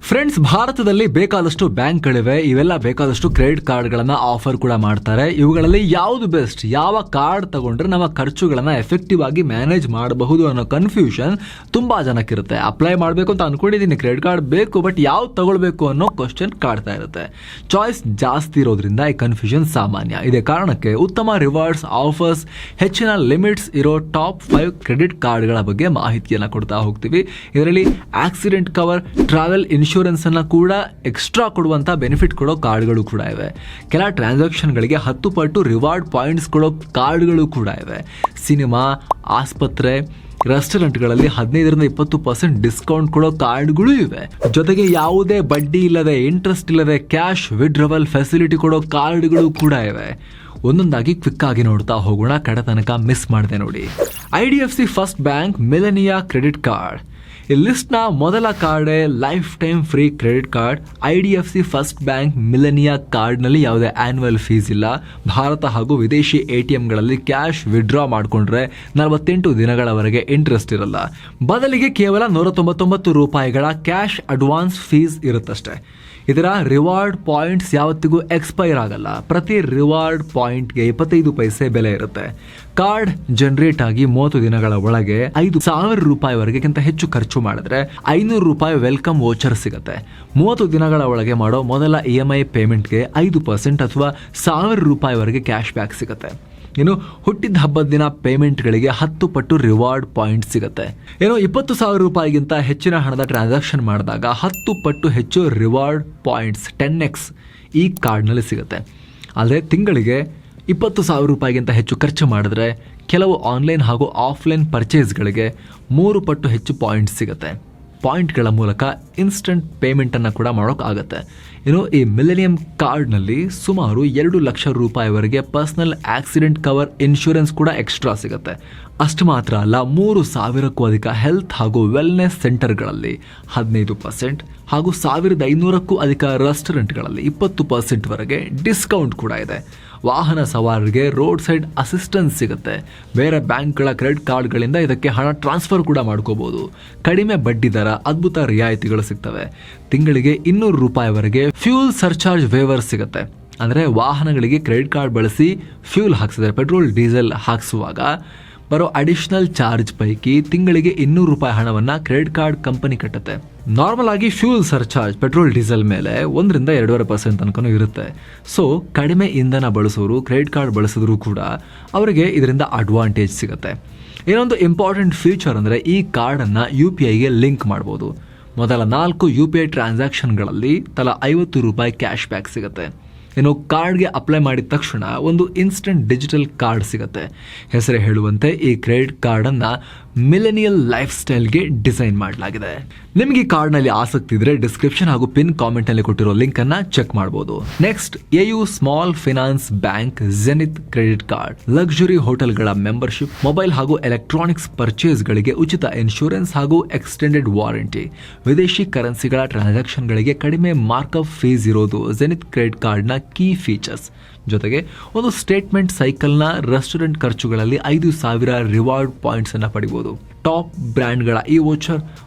Friends, ಭಾರತದಲ್ಲಿ ಬೇಕಾದಷ್ಟು ಬ್ಯಾಂಕ್ಗಳಿವೆ. ಇವೆಲ್ಲ ಬೇಕಾದಷ್ಟು ಕ್ರೆಡಿಟ್ ಕಾರ್ಡ್ಗಳನ್ನ ಆಫರ್ ಕೂಡ ಮಾಡ್ತಾರೆ. ಇವುಗಳಲ್ಲಿ ಯಾವುದು ಬೆಸ್ಟ್, ಯಾವ ಕಾರ್ಡ್ ತಗೊಂಡ್ರೆ ನಮ್ಮ ಖರ್ಚುಗಳನ್ನ ಎಫೆಕ್ಟಿವ್ ಆಗಿ ಮ್ಯಾನೇಜ್ ಮಾಡಬಹುದು ಅನ್ನೋ ಕನ್ಫ್ಯೂಷನ್ ತುಂಬಾ ಜನಕ್ಕಿರುತ್ತೆ. ಅಪ್ಲೈ ಮಾಡಬೇಕು ಅಂತ ಅನ್ಕೊಂಡಿದ್ದೀನಿ, ಕ್ರೆಡಿಟ್ ಕಾರ್ಡ್ ಬೇಕು, ಬಟ್ ಯಾವ್ದು ತಗೊಳ್ಬೇಕು ಅನ್ನೋ ಕ್ವಶನ್ ಕಾಡ್ತಾ ಇರುತ್ತೆ. ಚಾಯ್ಸ್ ಜಾಸ್ತಿ ಇರೋದ್ರಿಂದ ಈ ಕನ್ಫ್ಯೂಷನ್ ಸಾಮಾನ್ಯ. ಇದೇ ಕಾರಣಕ್ಕೆ ಉತ್ತಮ ರಿವಾರ್ಡ್ಸ್, ಆಫರ್ಸ್, ಹೆಚ್ಚಿನ ಲಿಮಿಟ್ಸ್ ಇರೋ ಟಾಪ್ 5 ಕ್ರೆಡಿಟ್ ಕಾರ್ಡ್ಗಳ ಬಗ್ಗೆ ಮಾಹಿತಿಯನ್ನು ಕೊಡ್ತಾ ಹೋಗ್ತೀವಿ. ಇದರಲ್ಲಿ ಆಕ್ಸಿಡೆಂಟ್ ಕವರ್, ಟ್ರಾವೆಲ್ ಇನ್ಶೂರೆನ್ಸ್ ಅನ್ನ ಕೂಡ ಎಕ್ಸ್ಟ್ರಾ ಕೊಡುವಂತ ಬೆನಿಫಿಟ್ ಕೊಡೋ ಕಾರ್ಡ್ಗಳು ಕೂಡ ಇವೆ. ಕೆಲ ಟ್ರಾನ್ಸಾಕ್ಷನ್ಗಳಿಗೆ 10 ಪಟ್ಟು ರಿವಾರ್ಡ್ ಪಾಯಿಂಟ್ಸ್ ಕೊಡೋ ಕಾರ್ಡ್ಗಳು ಕೂಡ ಇವೆ. ಸಿನಿಮಾ, ಆಸ್ಪತ್ರೆ, ರೆಸ್ಟೋರೆಂಟ್ಗಳಲ್ಲಿ 15-20% ಡಿಸ್ಕೌಂಟ್ ಕೊಡೋ ಕಾರ್ಡ್ಗಳು ಇವೆ. ಜೊತೆಗೆ ಯಾವುದೇ ಬಡ್ಡಿ ಇಲ್ಲದೆ, ಇಂಟ್ರೆಸ್ಟ್ ಇಲ್ಲದೆ ಕ್ಯಾಶ್ ವಿಡ್ರಾವಲ್ ಫೆಸಿಲಿಟಿ ಕೊಡೋ ಕಾರ್ಡ್ಗಳು ಕೂಡ ಇವೆ. ಒಂದೊಂದಾಗಿ ಕ್ವಿಕ್ ಆಗಿ ನೋಡ್ತಾ ಹೋಗೋಣ, ಕಡೆ ತನಕ ಮಿಸ್ ಮಾಡಿದೆ ನೋಡಿ. IDFC first bank Millennia credit card. ಈ ಲಿಸ್ಟ್ ನ ಮೊದಲ card lifetime free credit card. IDFC first bank Millennia card ನಲ್ಲಿ ಯಾವುದೇ ಆನ್ಯುವಲ್ ಫೀಸ್ ಇಲ್ಲ. ಭಾರತ ಹಾಗೂ ವಿದೇಶಿ ATMಗಳಲ್ಲಿ ಕ್ಯಾಶ್ ವಿಡ್ರಾ ಮಾಡಿಕೊಂಡ್ರೆ 48 ದಿನಗಳವರೆಗೆ ಇಂಟ್ರೆಸ್ಟ್ ಇರಲ್ಲ. ಬದಲಿಗೆ ಕೇವಲ 199 ರೂಪಾಯಿಗಳ ಕ್ಯಾಶ್ ಅಡ್ವಾನ್ಸ್ ಫೀಸ್ ಇರುತ್ತಷ್ಟೇ. ಇದರ ರಿವಾರ್ಡ್ ಪಾಯಿಂಟ್ಸ್ ಯಾವತ್ತಿಗೂ ಎಕ್ಸ್ಪೈರ್ ಆಗಲ್ಲ. ಪ್ರತಿ ರಿವಾರ್ಡ್ ಪಾಯಿಂಟ್ಗೆ 25 ಪೈಸೆ ಬೆಲೆ ಇರುತ್ತೆ. ಕಾರ್ಡ್ ಜನರೇಟ್ ಆಗಿ 30 ದಿನಗಳ ಒಳಗೆ 5,000 ರೂಪಾಯಿವರೆಗಿಂತ ಹೆಚ್ಚು ಖರ್ಚು ಮಾಡಿದ್ರೆ 500 ರೂಪಾಯಿ ವೆಲ್ಕಮ್ ವೋಚರ್ ಸಿಗುತ್ತೆ. 30 ದಿನಗಳ ಒಳಗೆ ಮಾಡೋ ಮೊದಲ EMI ಪೇಮೆಂಟ್ಗೆ 5% ಅಥವಾ 1,000 ರೂಪಾಯಿವರೆಗೆ ಕ್ಯಾಶ್ ಬ್ಯಾಕ್ ಸಿಗುತ್ತೆ. ಇನ್ನು ಹುಟ್ಟಿದ ಹಬ್ಬದ ದಿನ ಪೇಮೆಂಟ್ಗಳಿಗೆ 10 ಪಟ್ಟು ರಿವಾರ್ಡ್ ಪಾಯಿಂಟ್ ಸಿಗುತ್ತೆ. 20,000 ರೂಪಾಯಿಗಿಂತ ಹೆಚ್ಚಿನ ಹಣದ ಟ್ರಾನ್ಸಾಕ್ಷನ್ ಮಾಡಿದಾಗ 10 ಪಟ್ಟು ಹೆಚ್ಚು ರಿವಾರ್ಡ್ ಪಾಯಿಂಟ್ಸ್ 10x ಈ ಕಾರ್ಡ್ನಲ್ಲಿ ಸಿಗುತ್ತೆ. ಆದರೆ ತಿಂಗಳಿಗೆ 20,000 ರೂಪಾಯಿಗಿಂತ ಹೆಚ್ಚು ಖರ್ಚು ಮಾಡಿದ್ರೆ ಕೆಲವು ಆನ್ಲೈನ್ ಹಾಗೂ ಆಫ್ಲೈನ್ ಪರ್ಚೇಸ್ಗಳಿಗೆ 3 ಪಟ್ಟು ಹೆಚ್ಚು ಪಾಯಿಂಟ್ಸ್ ಸಿಗುತ್ತೆ. ಪಾಯಿಂಟ್ಗಳ ಮೂಲಕ ಇನ್ಸ್ಟಂಟ್ ಪೇಮೆಂಟನ್ನು ಕೂಡ ಮಾಡೋಕ್ಕಾಗತ್ತೆ. ಇನ್ನು ಈ ಮಿಲೆನಿಯಂ ಕಾರ್ಡ್ನಲ್ಲಿ ಸುಮಾರು 2 ಲಕ್ಷ ರೂಪಾಯಿವರೆಗೆ ಪರ್ಸನಲ್ ಆಕ್ಸಿಡೆಂಟ್ ಕವರ್ ಇನ್ಶೂರೆನ್ಸ್ ಕೂಡ ಎಕ್ಸ್ಟ್ರಾ ಸಿಗುತ್ತೆ. ಅಷ್ಟು ಮಾತ್ರ ಅಲ್ಲ, 3,000ಕ್ಕೂ ಅಧಿಕ ಹೆಲ್ತ್ ಹಾಗೂ ವೆಲ್ನೆಸ್ ಸೆಂಟರ್ಗಳಲ್ಲಿ 15% ಹಾಗೂ 1,500ಕ್ಕೂ ಅಧಿಕ ರೆಸ್ಟೋರೆಂಟ್ಗಳಲ್ಲಿ 20% ವರೆಗೆ ಡಿಸ್ಕೌಂಟ್ ಕೂಡ ಇದೆ. ವಾಹನ ಸವಾರರಿಗೆ ರೋಡ್ ಸೈಡ್ ಅಸಿಸ್ಟೆನ್ಸ್ ಸಿಗುತ್ತೆ. ಬೇರೆ ಬ್ಯಾಂಕ್ಗಳ ಕ್ರೆಡಿಟ್ ಕಾರ್ಡ್ಗಳಿಂದ ಇದಕ್ಕೆ ಹಣ ಟ್ರಾನ್ಸ್ಫರ್ ಕೂಡ ಮಾಡ್ಕೋಬಹುದು. ಕಡಿಮೆ ಬಡ್ಡಿ ದರ, ಅದ್ಭುತ ರಿಯಾಯಿತಿಗಳು ಸಿಗ್ತವೆ. ತಿಂಗಳಿಗೆ 200 ರೂಪಾಯಿವರೆಗೆ ಫ್ಯೂಲ್ ಸರ್ಚಾರ್ಜ್ ವೇವರ್ ಸಿಗುತ್ತೆ. ಅಂದರೆ ವಾಹನಗಳಿಗೆ ಕ್ರೆಡಿಟ್ ಕಾರ್ಡ್ ಬಳಸಿ ಫ್ಯೂಲ್ ಹಾಕ್ಸಿದ್ರೆ, ಪೆಟ್ರೋಲ್ ಡೀಸೆಲ್ ಹಾಕಿಸುವಾಗ ಬರೋ ಅಡಿಷನಲ್ ಚಾರ್ಜ್ ಪೈಕಿ ತಿಂಗಳಿಗೆ 200 ರೂಪಾಯಿ ಹಣವನ್ನು ಕ್ರೆಡಿಟ್ ಕಾರ್ಡ್ ಕಂಪನಿ ಕಟ್ಟುತ್ತೆ. ನಾರ್ಮಲ್ ಆಗಿ ಫ್ಯೂಲ್ ಸರ್ಚಾರ್ಜ್ ಪೆಟ್ರೋಲ್ ಡೀಸೆಲ್ ಮೇಲೆ 1-2.5% ತನಕನೂ ಇರುತ್ತೆ. ಸೊ ಕಡಿಮೆ ಇಂಧನ ಬಳಸೋರು ಕ್ರೆಡಿಟ್ ಕಾರ್ಡ್ ಬಳಸಿದ್ರು ಕೂಡ ಅವರಿಗೆ ಇದರಿಂದ ಅಡ್ವಾಂಟೇಜ್ ಸಿಗುತ್ತೆ. ಇನ್ನೊಂದು ಇಂಪಾರ್ಟೆಂಟ್ ಫೀಚರ್ ಅಂದರೆ ಈ ಕಾರ್ಡನ್ನು UPIಗೆ ಲಿಂಕ್ ಮಾಡ್ಬೋದು. ಮೊದಲ 4 UPI ಟ್ರಾನ್ಸಾಕ್ಷನ್ಗಳಲ್ಲಿ ತಲಾ 50 ರೂಪಾಯಿ ಕ್ಯಾಶ್ ಬ್ಯಾಕ್ ಸಿಗುತ್ತೆ. ಇನ್ನು ಕಾರ್ಡ್ಗೆ ಅಪ್ಲೈ ಮಾಡಿದ ತಕ್ಷಣ ಒಂದು ಇನ್ಸ್ಟೆಂಟ್ ಡಿಜಿಟಲ್ ಕಾರ್ಡ್ ಸಿಗುತ್ತೆ. ಹೆಸರೇ ಹೇಳುವಂತೆ ಈ ಕ್ರೆಡಿಟ್ ಕಾರ್ಡನ್ನು ಮಿಲೆನಿಯಲ್ ಲೈಫ್ ಸ್ಟೈಲ್ಗೆ ಡಿಸೈನ್ ಮಾಡಲಾಗಿದೆ. ನಿಮಗೆ ಈ ಕಾರ್ಡ್ನಲ್ಲಿ ಆಸಕ್ತಿ ಇದ್ರೆ ಡಿಸ್ಕ್ರಿಪ್ಷನ್ ಹಾಗೂ ಪಿನ್ ಕಾಮೆಂಟ್ನಲ್ಲಿ ಕೊಟ್ಟಿರೋ ಲಿಂಕ್ ಅನ್ನ ಚೆಕ್ ಮಾಡಬಹುದು. Next, AU small finance bank Zenith credit card. Luxury ಹೋಟೆಲ್ಗಳ ಮೆಂಬರ್ಶಿಪ್, ಮೊಬೈಲ್ ಹಾಗೂ ಎಲೆಕ್ಟ್ರಾನಿಕ್ಸ್ ಪರ್ಚೇಸ್ಗಳಿಗೆ ಉಚಿತ ಇನ್ಶೂರೆನ್ಸ್ ಹಾಗೂ ಎಕ್ಸ್ಟೆಂಡೆಡ್ ವಾರಂಟಿ, ವಿದೇಶಿ ಕರೆನ್ಸಿಗಳ ಟ್ರಾನ್ಸಾಕ್ಷನ್ಗಳಿಗೆ ಕಡಿಮೆ ಮಾರ್ಕಪ್ ಫೀಸ್ ಇರೋದು ಜೆನಿತ್ ಕ್ರೆಡಿಟ್ ಕಾರ್ಡ್ನ ಕೀ ಫೀಚರ್ಸ್. ಜೊತೆಗೆ ಒಂದು ಸ್ಟೇಟ್ಮೆಂಟ್ ಸೈಕಲ್ನ ರೆಸ್ಟೋರೆಂಟ್ ಖರ್ಚುಗಳಲ್ಲಿ 5,000 ರಿವಾರ್ಡ್ ಪಾಯಿಂಟ್ಸ್ ಅನ್ನು ಪಡಿಬಹುದು. ಟಾಪ್ ಬ್ರ್ಯಾಂಡ್ಗಳ ಈ ವೋಚರ್,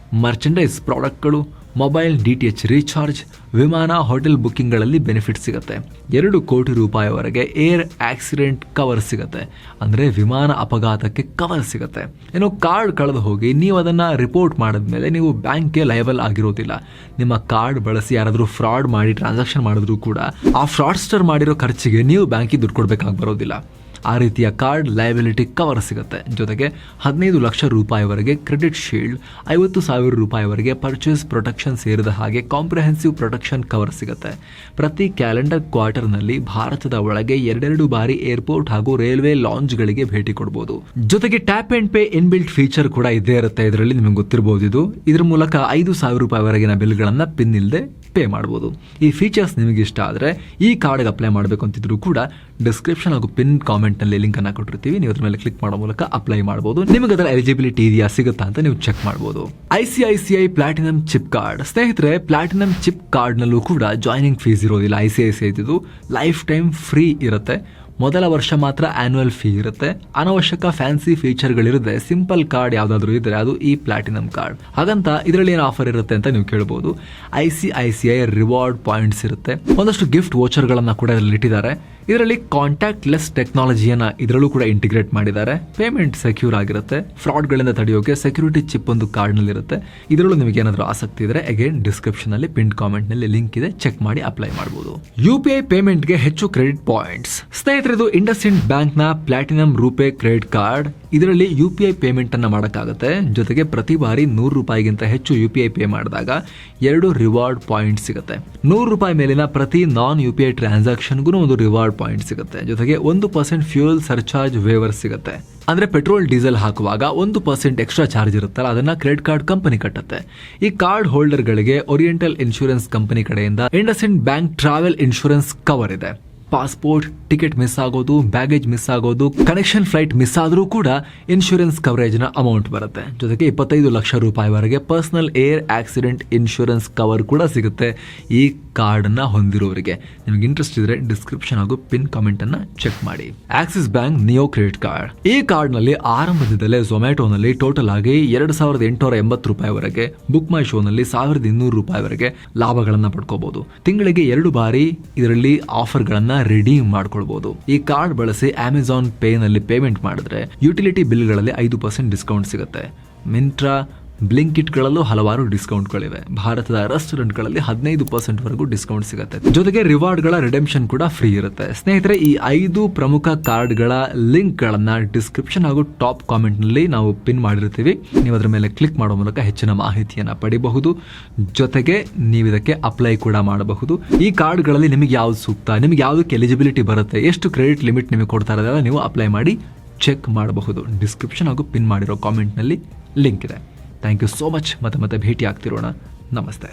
ಮರ್ಚೆಂಡೈಸ್ ಪ್ರಾಡಕ್ಟ್ಗಳು, ಮೊಬೈಲ್ DTH ರೀಚಾರ್ಜ್, ವಿಮಾನ ಹೋಟೆಲ್ ಬುಕ್ಕಿಂಗ್ಗಳಲ್ಲಿ ಬೆನಿಫಿಟ್ ಸಿಗುತ್ತೆ. 2 ಕೋಟಿ ರೂಪಾಯಿವರೆಗೆ ಏರ್ ಆಕ್ಸಿಡೆಂಟ್ ಕವರ್ ಸಿಗುತ್ತೆ. ಅಂದರೆ ವಿಮಾನ ಅಪಘಾತಕ್ಕೆ ಕವರ್ ಸಿಗುತ್ತೆ. ಇನ್ನು ಕಾರ್ಡ್ ಕಳೆದು ಹೋಗಿ ನೀವು ಅದನ್ನು ರಿಪೋರ್ಟ್ ಮಾಡಿದ್ಮೇಲೆ ನೀವು ಬ್ಯಾಂಕ್ಗೆ ಲಯಬಲ್ ಆಗಿರೋದಿಲ್ಲ. ನಿಮ್ಮ ಕಾರ್ಡ್ ಬಳಸಿ ಯಾರಾದರೂ ಫ್ರಾಡ್ ಮಾಡಿ ಟ್ರಾನ್ಸಾಕ್ಷನ್ ಮಾಡಿದ್ರು ಕೂಡ ಆ ಫ್ರಾಡ್ಸ್ಟರ್ ಮಾಡಿರೋ ಖರ್ಚಿಗೆ ನೀವು ಬ್ಯಾಂಕಿಗೆ ದುಡ್ಡು ಕೊಡಬೇಕಾಗಿ ಬರೋದಿಲ್ಲ. ಆ ರೀತಿಯ ಕಾರ್ಡ್ ಲಯಬಿಲಿಟಿ ಕವರ್ ಸಿಗುತ್ತೆ. ಜೊತೆಗೆ 15 ಲಕ್ಷ ರೂಪಾಯಿವರೆಗೆ ಕ್ರೆಡಿಟ್ ಶೀಲ್ಡ್, 50,000 ರೂಪಾಯಿವರೆಗೆ ಪರ್ಚೇಸ್ ಪ್ರೊಟೆಕ್ಷನ್ ಸೇರಿದ ಹಾಗೆ ಕಾಂಪ್ರಿಹೆನ್ಸಿವ್ ಪ್ರೊಟೆಕ್ಷನ್ ಕವರ್ ಸಿಗುತ್ತೆ. ಪ್ರತಿ ಕ್ಯಾಲೆಂಡರ್ ಕ್ವಾರ್ಟರ್ನಲ್ಲಿ ಭಾರತದ ಒಳಗೆ 2 ಬಾರಿ ಏರ್ಪೋರ್ಟ್ ಹಾಗೂ ರೈಲ್ವೆ ಲಾಂಜ್ಗಳಿಗೆ ಭೇಟಿ ಕೊಡಬಹುದು. ಜೊತೆಗೆ tap and pay inbuilt feature ಕೂಡ ಇದ್ದೇ ಇರುತ್ತೆ. ಇದರಲ್ಲಿ ನಿಮಗೆ ಗೊತ್ತಿರಬಹುದು. ಇದ್ರ ಮೂಲಕ 5,000 ರೂಪಾಯಿವರೆಗಿನ ಬಿಲ್ಗಳನ್ನು ಪಿನ್ ಇಲ್ಲದೆ ಪೇ ಮಾಡಬಹುದು. ಈ ಫೀಚರ್ಸ್ ನಿಮಗೆ ಇಷ್ಟ ಆದರೆ ಈ ಕಾರ್ಡ್ಗೆ ಅಪ್ಲೈ ಮಾಡಬೇಕು ಅಂತಿದ್ರು ಕೂಡ ಡಿಸ್ಕ್ರಿಪ್ಷನ್ ಹಾಗೂ ಪಿನ್ ಕಾಮೆಂಟ್ನಲ್ಲಿ ಲಿಂಕ್ ಅನ್ನು ಕೊಟ್ಟಿರ್ತೀವಿ. ನೀವು ಅದ್ರ ಮೇಲೆ ಕ್ಲಿಕ್ ಮಾಡೋ ಮೂಲಕ ಅಪ್ಲೈ ಮಾಡಬಹುದು. ನಿಮಗೆ ಅದರ ಎಲಿಜಿಬಿಲಿಟಿ ಇದೆಯಾ, ಸಿಗುತ್ತಾ ಅಂತ ನೀವು ಚೆಕ್ ಮಾಡಬಹುದು. ICICI platinum chip card. ಸ್ನೇಹಿತರೆ, ಪ್ಲಾಟಿನಂ ಚಿಪ್ ಕಾರ್ಡ್ನಲ್ಲೂ ಕೂಡ ಜಾಯ್ನಿಂಗ್ ಫೀಸ್ ಇರೋದಿಲ್ಲ. ICICI ಇದು ಲೈಫ್ ಟೈಮ್ ಫ್ರೀ ಇರುತ್ತೆ. ಮೊದಲ ವರ್ಷ ಮಾತ್ರ ಆನ್ಯುವಲ್ ಫೀ ಇರುತ್ತೆ. ಅನವಶ್ಯಕ ಫ್ಯಾನ್ಸಿ ಫೀಚರ್ಗಳಿರುತ್ತೆ. ಸಿಂಪಲ್ ಕಾರ್ಡ್ ಯಾವ್ದಾದ್ರು ಇದ್ರೆ ಅದು ಈ ಪ್ಲಾಟಿನಂ ಕಾರ್ಡ್. ಹಾಗಂತ ಇದರಲ್ಲಿ ಏನು ಆಫರ್ ಇರುತ್ತೆ ಅಂತ ನೀವು ಕೇಳಬಹುದು. ICICI ರಿವಾರ್ಡ್ ಪಾಯಿಂಟ್ಸ್ ಇರುತ್ತೆ. ಒಂದಷ್ಟು ಗಿಫ್ಟ್ ವೋಚರ್ ಗಳನ್ನ ಕೂಡ ಇದರಲ್ಲಿ ಇಟ್ಟಿದ್ದಾರೆ. ಇದರಲ್ಲಿ ಕಾಂಟ್ಯಾಕ್ಟ್ ಲೆಸ್ ಟೆಕ್ನಾಲಜಿಯನ್ನ ಇದರಲ್ಲೂ ಕೂಡ ಇಂಟಿಗ್ರೇಟ್ ಮಾಡಿದ್ದಾರೆ. ಪೇಮೆಂಟ್ ಸೆಕ್ಯೂರ್ ಆಗಿರುತ್ತೆ. ಫ್ರಾಡ್ ಗಳಿಂದ ತಡೆಯೋಕೆ ಸೆಕ್ಯೂರಿಟಿ ಚಿಪ್ ಒಂದು ಕಾರ್ಡ್ ನಲ್ಲಿ ಇರುತ್ತೆ. ಇದರಲ್ಲೂ ನಿಮಗೆ ಏನಾದರೂ ಆಸಕ್ತಿ ಇದ್ರೆ ಅಗೇನ್ ಡಿಸ್ಕ್ರಿಪ್ಷನ್ ಅಲ್ಲಿ ಪಿನ್ ಕಾಮೆಂಟ್ ನಲ್ಲಿ ಲಿಂಕ್ ಇದೆ, ಚೆಕ್ ಮಾಡಿ ಅಪ್ಲೈ ಮಾಡಬಹುದು. UPI ಪೇಮೆಂಟ್ ಗೆ ಹೆಚ್ಚು ಕ್ರೆಡಿಟ್ ಪಾಯಿಂಟ್ಸ್. ಸ್ನೇಹಿತರೆ, ಇದು ಇಂಡಸ್ಇಂಡ್ ಬ್ಯಾಂಕ್ ನ ಪ್ಲಾಟಿನಂ ರೂಪೇ ಕ್ರೆಡಿಟ್ ಕಾರ್ಡ್. ಇದರಲ್ಲಿ UPI ಪೇಮೆಂಟ್ ಅನ್ನ ಮಾಡಕ್ಕಾಗುತ್ತೆ. ಜೊತೆಗೆ ಪ್ರತಿ ಬಾರಿ ₹100ಗಿಂತ ಹೆಚ್ಚು UPI ಪೇ ಮಾಡಿದಾಗ 2 ರಿವಾರ್ಡ್ ಪಾಯಿಂಟ್ ಸಿಗುತ್ತೆ. ₹100 ಮೇಲಿನ ಪ್ರತಿ ನಾನ್ UPI ಟ್ರಾನ್ಸಾಕ್ಷನ್ಗೂ ಒಂದು ರಿವಾರ್ಡ್ ಪಾಯಿಂಟ್ ಸಿಗುತ್ತೆ. ಜೊತೆಗೆ 1% ಫ್ಯೂಯಲ್ ಸರ್ಚಾರ್ಜ್ ವೇವರ್ ಸಿಗುತ್ತೆ. ಅಂದ್ರೆ ಪೆಟ್ರೋಲ್ ಡೀಸೆಲ್ ಹಾಕುವಾಗ 1% ಎಕ್ಸ್ಟ್ರಾ ಚಾರ್ಜ್ ಇರುತ್ತಲ್ಲ, ಅದನ್ನ ಕ್ರೆಡಿಟ್ ಕಾರ್ಡ್ ಕಂಪನಿ ಕಟ್ಟುತ್ತೆ. ಈ ಕಾರ್ಡ್ ಹೋಲ್ಡರ್ ಗಳಿಗೆ ಓರಿಯೆಂಟಲ್ ಇನ್ಶೂರೆನ್ಸ್ ಕಂಪನಿ ಕಡೆಯಿಂದ IndusInd bank travel insurance cover ಇದೆ. ಪಾಸ್ಪೋರ್ಟ್ ಟಿಕೆಟ್ ಮಿಸ್ ಆಗೋದು, ಬ್ಯಾಗೇಜ್ ಮಿಸ್ ಆಗೋದು, ಕನೆಕ್ಷನ್ ಫ್ಲೈಟ್ ಮಿಸ್ ಆದ್ರೂ ಕೂಡ ಇನ್ಶೂರೆನ್ಸ್ ಕವರೇಜ್ ನ ಅಮೌಂಟ್ ಬರುತ್ತೆ. ಜೊತೆಗೆ ₹25 ಲಕ್ಷವರೆಗೆ personal air accident insurance cover ಕೂಡ ಸಿಗುತ್ತೆ ಈ ಕಾರ್ಡ್ ನ ಹೊಂದಿರೋರಿಗೆ. ನಿಮಗೆ ಇಂಟ್ರೆಸ್ಟ್ ಇದ್ರೆ ಡಿಸ್ಕ್ರಿಪ್ಷನ್ ಹಾಗೂ ಪಿನ್ ಕಾಮೆಂಟ್ ಅನ್ನ ಚೆಕ್ ಮಾಡಿ. Axis bank neo credit card. ಈ ಕಾರ್ಡ್ ನಲ್ಲಿ ಆರಂಭದಿಂದಲೇ ಝೊಮ್ಯಾಟೋನಲ್ಲಿ ಟೋಟಲ್ ಆಗಿ ₹2,880 ಬುಕ್ ಮೈ ಶೋ ನಲ್ಲಿ ₹1,200 ಲಾಭಗಳನ್ನ ಪಡ್ಕೋಬಹುದು. ತಿಂಗಳಿಗೆ 2 ಬಾರಿ ಇದರಲ್ಲಿ ಆಫರ್ ಗಳನ್ನ ರಿಡೀಮ್ ಮಾಡ್ಕೊಳ್ಬಹುದು. ಈ ಕಾರ್ಡ್ ಬಳಸಿ ಅಮೆಜಾನ್ ಪೇ ನಲ್ಲಿ ಪೇಮೆಂಟ್ ಮಾಡಿದ್ರೆ ಯುಟಿಲಿಟಿ ಬಿಲ್ಗಳಲ್ಲಿ 5% ಡಿಸ್ಕೌಂಟ್ ಸಿಗುತ್ತೆ. ಮಿಂಟ್ರಾ, ಬ್ಲಿಂಕಿಟ್ ಗಳಲ್ಲೂ ಹಲವಾರು ಡಿಸ್ಕೌಂಟ್ಗಳಿವೆ. ಭಾರತದ ರೆಸ್ಟೋರೆಂಟ್ಗಳಲ್ಲಿ 15% ವರೆಗೂ ಡಿಸ್ಕೌಂಟ್ ಸಿಗುತ್ತೆ. ಜೊತೆಗೆ ರಿವಾರ್ಡ್ಗಳ ರಿಡೆಂಪ್ಷನ್ ಕೂಡ ಫ್ರೀ ಇರುತ್ತೆ. ಸ್ನೇಹಿತರೆ, ಈ 5 ಪ್ರಮುಖ ಕಾರ್ಡ್ಗಳ ಲಿಂಕ್ ಗಳನ್ನ ಡಿಸ್ಕ್ರಿಪ್ಷನ್ ಹಾಗೂ ಟಾಪ್ ಕಾಮೆಂಟ್ ನಲ್ಲಿ ನಾವು ಪಿನ್ ಮಾಡಿರ್ತೀವಿ. ನೀವು ಅದರ ಮೇಲೆ ಕ್ಲಿಕ್ ಮಾಡೋ ಮೂಲಕ ಹೆಚ್ಚಿನ ಮಾಹಿತಿಯನ್ನ ಪಡಿಬಹುದು. ಜೊತೆಗೆ ನೀವು ಇದಕ್ಕೆ ಅಪ್ಲೈ ಕೂಡ ಮಾಡಬಹುದು. ಈ ಕಾರ್ಡ್ಗಳಲ್ಲಿ ನಿಮಗೆ ಯಾವ್ದು ಸೂಕ್ತ, ನಿಮಗೆ ಯಾವುದಕ್ಕೆ ಎಲಿಜಿಬಿಲಿಟಿ ಬರುತ್ತೆ, ಎಷ್ಟು ಕ್ರೆಡಿಟ್ ಲಿಮಿಟ್ ನಿಮಗೆ ಕೊಡ್ತಾ ಇರೋದಲ್ಲ ನೀವು ಅಪ್ಲೈ ಮಾಡಿ ಚೆಕ್ ಮಾಡಬಹುದು. ಡಿಸ್ಕ್ರಿಪ್ಷನ್ ಹಾಗೂ ಪಿನ್ ಮಾಡಿರೋ ಕಾಮೆಂಟ್ ನಲ್ಲಿ ಲಿಂಕ್ ಇದೆ. Thank you so much. ಮತ್ತೆ ಭೇಟಿ ಆಗ್ತಿರೋಣ. ನಮಸ್ತೆ.